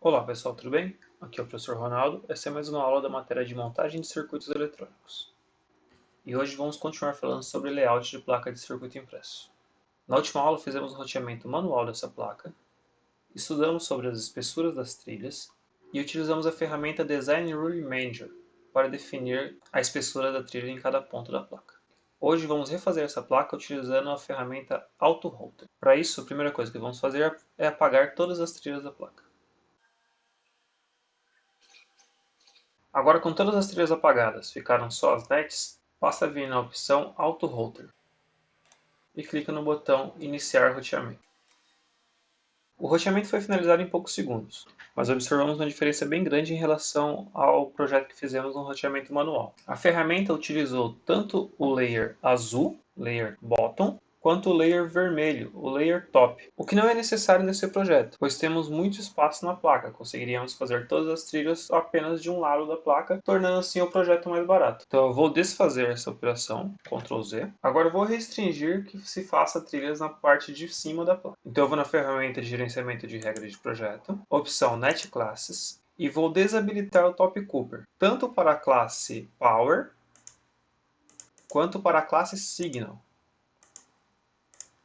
Olá pessoal, tudo bem? Aqui é o professor Ronaldo. Essa é mais uma aula da matéria de montagem de circuitos eletrônicos. E hoje vamos continuar falando sobre layout de placa de circuito impresso. Na última aula fizemos um roteamento manual dessa placa, estudamos sobre as espessuras das trilhas e utilizamos a ferramenta Design Rule Manager para definir a espessura da trilha em cada ponto da placa. Hoje vamos refazer essa placa utilizando a ferramenta Auto Router. Para isso, a primeira coisa que vamos fazer é apagar todas as trilhas da placa. Agora, com todas as trilhas apagadas, ficaram só as LEDs, basta vir na opção Auto Router e clica no botão Iniciar roteamento. O roteamento foi finalizado em poucos segundos, mas observamos uma diferença bem grande em relação ao projeto que fizemos no roteamento manual. A ferramenta utilizou tanto o layer azul, layer bottom, quanto o layer vermelho, o layer top, o que não é necessário nesse projeto, pois temos muito espaço na placa, conseguiríamos fazer todas as trilhas apenas de um lado da placa, tornando assim o projeto mais barato. Então eu vou desfazer essa operação, Ctrl Z. Agora eu vou restringir que se faça trilhas na parte de cima da placa. Então eu vou na ferramenta de gerenciamento de regras de projeto, opção Net Classes, e vou desabilitar o Top Cooper, tanto para a classe Power, quanto para a classe Signal.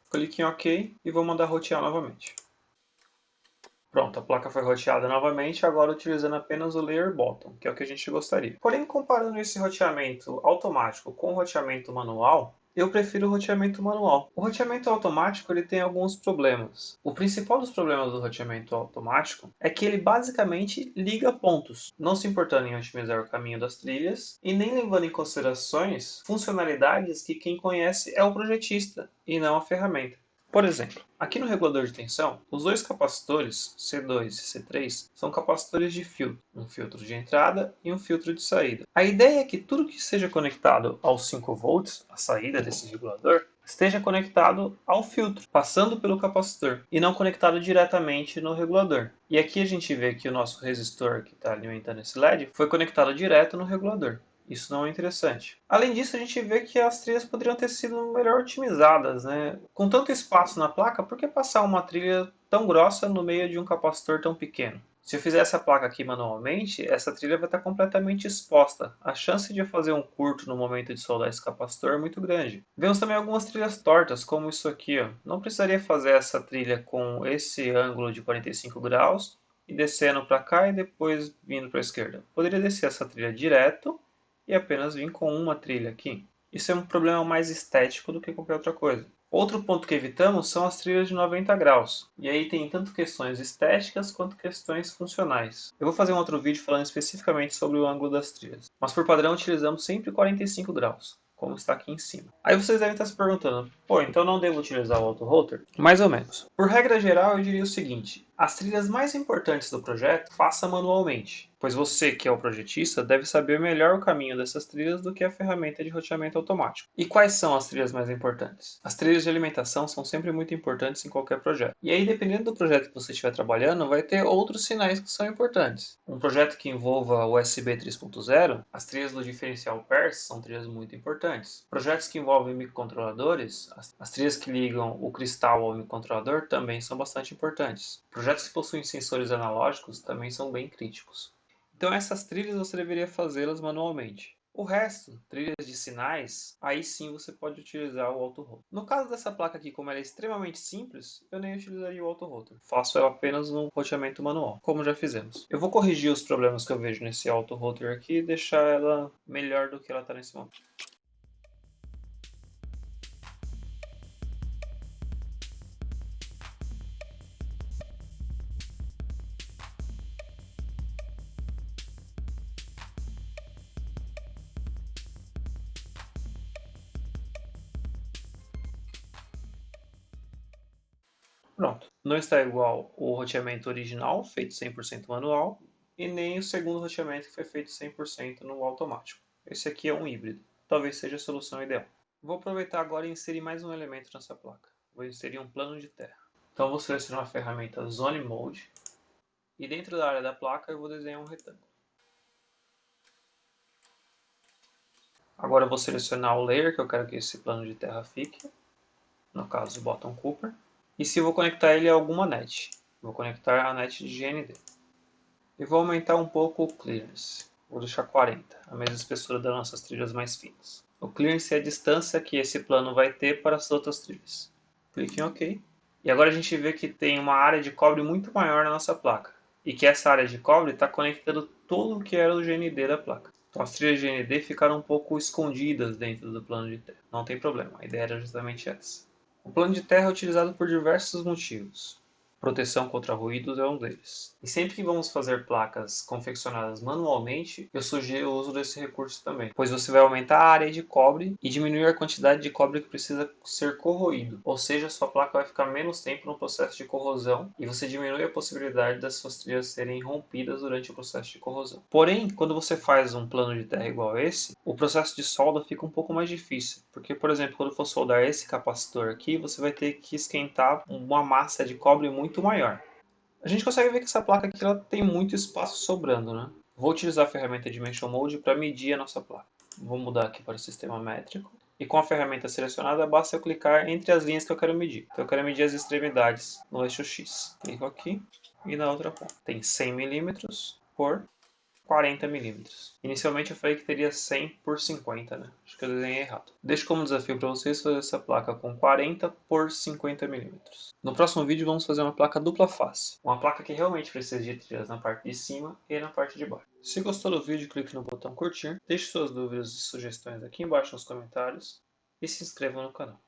Clique em OK e vou mandar rotear novamente. Pronto, a placa foi roteada novamente, agora utilizando apenas o Layer Bottom, que é o que a gente gostaria. Porém, comparando esse roteamento automático com o roteamento manual, eu prefiro o roteamento manual. O roteamento automático ele tem alguns problemas. O principal dos problemas do roteamento automático é que ele basicamente liga pontos, não se importando em otimizar o caminho das trilhas e nem levando em considerações funcionalidades que quem conhece é o projetista e não a ferramenta. Por exemplo, aqui no regulador de tensão, os dois capacitores, C2 e C3, são capacitores de filtro, um filtro de entrada e um filtro de saída. A ideia é que tudo que seja conectado aos 5 volts, a saída desse regulador, esteja conectado ao filtro, passando pelo capacitor, e não conectado diretamente no regulador. E aqui a gente vê que o nosso resistor que está alimentando esse LED foi conectado direto no regulador. Isso não é interessante. Além disso, a gente vê que as trilhas poderiam ter sido melhor otimizadas, né? Com tanto espaço na placa, por que passar uma trilha tão grossa no meio de um capacitor tão pequeno? Se eu fizer essa placa aqui manualmente, essa trilha vai estar completamente exposta. A chance de eu fazer um curto no momento de soldar esse capacitor é muito grande. Vemos também algumas trilhas tortas, como isso aqui, ó. Não precisaria fazer essa trilha com esse ângulo de 45 graus e descendo para cá e depois vindo para a esquerda. Poderia descer essa trilha direto e apenas vir com uma trilha aqui. Isso é um problema mais estético do que qualquer outra coisa. Outro ponto que evitamos são as trilhas de 90 graus. E aí tem tanto questões estéticas quanto questões funcionais. Eu vou fazer um outro vídeo falando especificamente sobre o ângulo das trilhas. Mas por padrão utilizamos sempre 45 graus, como está aqui em cima. Aí vocês devem estar se perguntando, pô, então não devo utilizar o auto router? Mais ou menos. Por regra geral, eu diria o seguinte: as trilhas mais importantes do projeto, faça manualmente, pois você, que é o projetista, deve saber melhor o caminho dessas trilhas do que a ferramenta de roteamento automático. E quais são as trilhas mais importantes? As trilhas de alimentação são sempre muito importantes em qualquer projeto. E aí, dependendo do projeto que você estiver trabalhando, vai ter outros sinais que são importantes. Um projeto que envolva USB 3.0, as trilhas do diferencial PERS são trilhas muito importantes. Projetos que envolvem microcontroladores, as trilhas que ligam o cristal ao microcontrolador também são bastante importantes. Projetos que possuem sensores analógicos também são bem críticos. Então essas trilhas você deveria fazê-las manualmente. O resto, trilhas de sinais, aí sim você pode utilizar o auto-router. No caso dessa placa aqui, como ela é extremamente simples, eu nem utilizaria o auto-router. Faço ela apenas no roteamento manual, como já fizemos. Eu vou corrigir os problemas que eu vejo nesse auto-router aqui e deixar ela melhor do que ela está nesse momento. Pronto. Não está igual o roteamento original, feito 100% manual, e nem o segundo roteamento que foi feito 100% no automático. Esse aqui é um híbrido. Talvez seja a solução ideal. Vou aproveitar agora e inserir mais um elemento nessa placa. Vou inserir um plano de terra. Então vou selecionar a ferramenta Zone Mode e dentro da área da placa eu vou desenhar um retângulo. Agora eu vou selecionar o layer que eu quero que esse plano de terra fique, no caso o Bottom Cooper, e se eu vou conectar ele a alguma net. Vou conectar a net de GND. E vou aumentar um pouco o clearance. Vou deixar 40, a mesma espessura das nossas trilhas mais finas. O clearance é a distância que esse plano vai ter para as outras trilhas. Clique em OK. E agora a gente vê que tem uma área de cobre muito maior na nossa placa. E que essa área de cobre está conectando tudo o que era o GND da placa. Então as trilhas GND ficaram um pouco escondidas dentro do plano de terra. Não tem problema, a ideia era justamente essa. O plano de terra é utilizado por diversos motivos. Proteção contra ruídos é um deles. E sempre que vamos fazer placas confeccionadas manualmente, eu sugiro o uso desse recurso também, pois você vai aumentar a área de cobre e diminuir a quantidade de cobre que precisa ser corroído, ou seja, sua placa vai ficar menos tempo no processo de corrosão e você diminui a possibilidade das suas trilhas serem rompidas durante o processo de corrosão. Porém, quando você faz um plano de terra igual a esse, o processo de solda fica um pouco mais difícil, porque, por exemplo, quando for soldar esse capacitor aqui, você vai ter que esquentar uma massa de cobre muito maior. A gente consegue ver que essa placa aqui ela tem muito espaço sobrando, né? Vou utilizar a ferramenta Dimension Mode para medir a nossa placa. Vou mudar aqui para o sistema métrico. E com a ferramenta selecionada, basta eu clicar entre as linhas que eu quero medir. Então eu quero medir as extremidades no eixo X. Clico aqui e na outra ponta. Tem 100 milímetros por 40 milímetros. Inicialmente eu falei que teria 100 por 50, né? Acho que eu desenhei errado. Deixo como desafio para vocês fazer essa placa com 40 por 50 milímetros. No próximo vídeo vamos fazer uma placa dupla face. Uma placa que realmente precisa de trilhas na parte de cima e na parte de baixo. Se gostou do vídeo, clique no botão curtir. Deixe suas dúvidas e sugestões aqui embaixo nos comentários. E se inscreva no canal.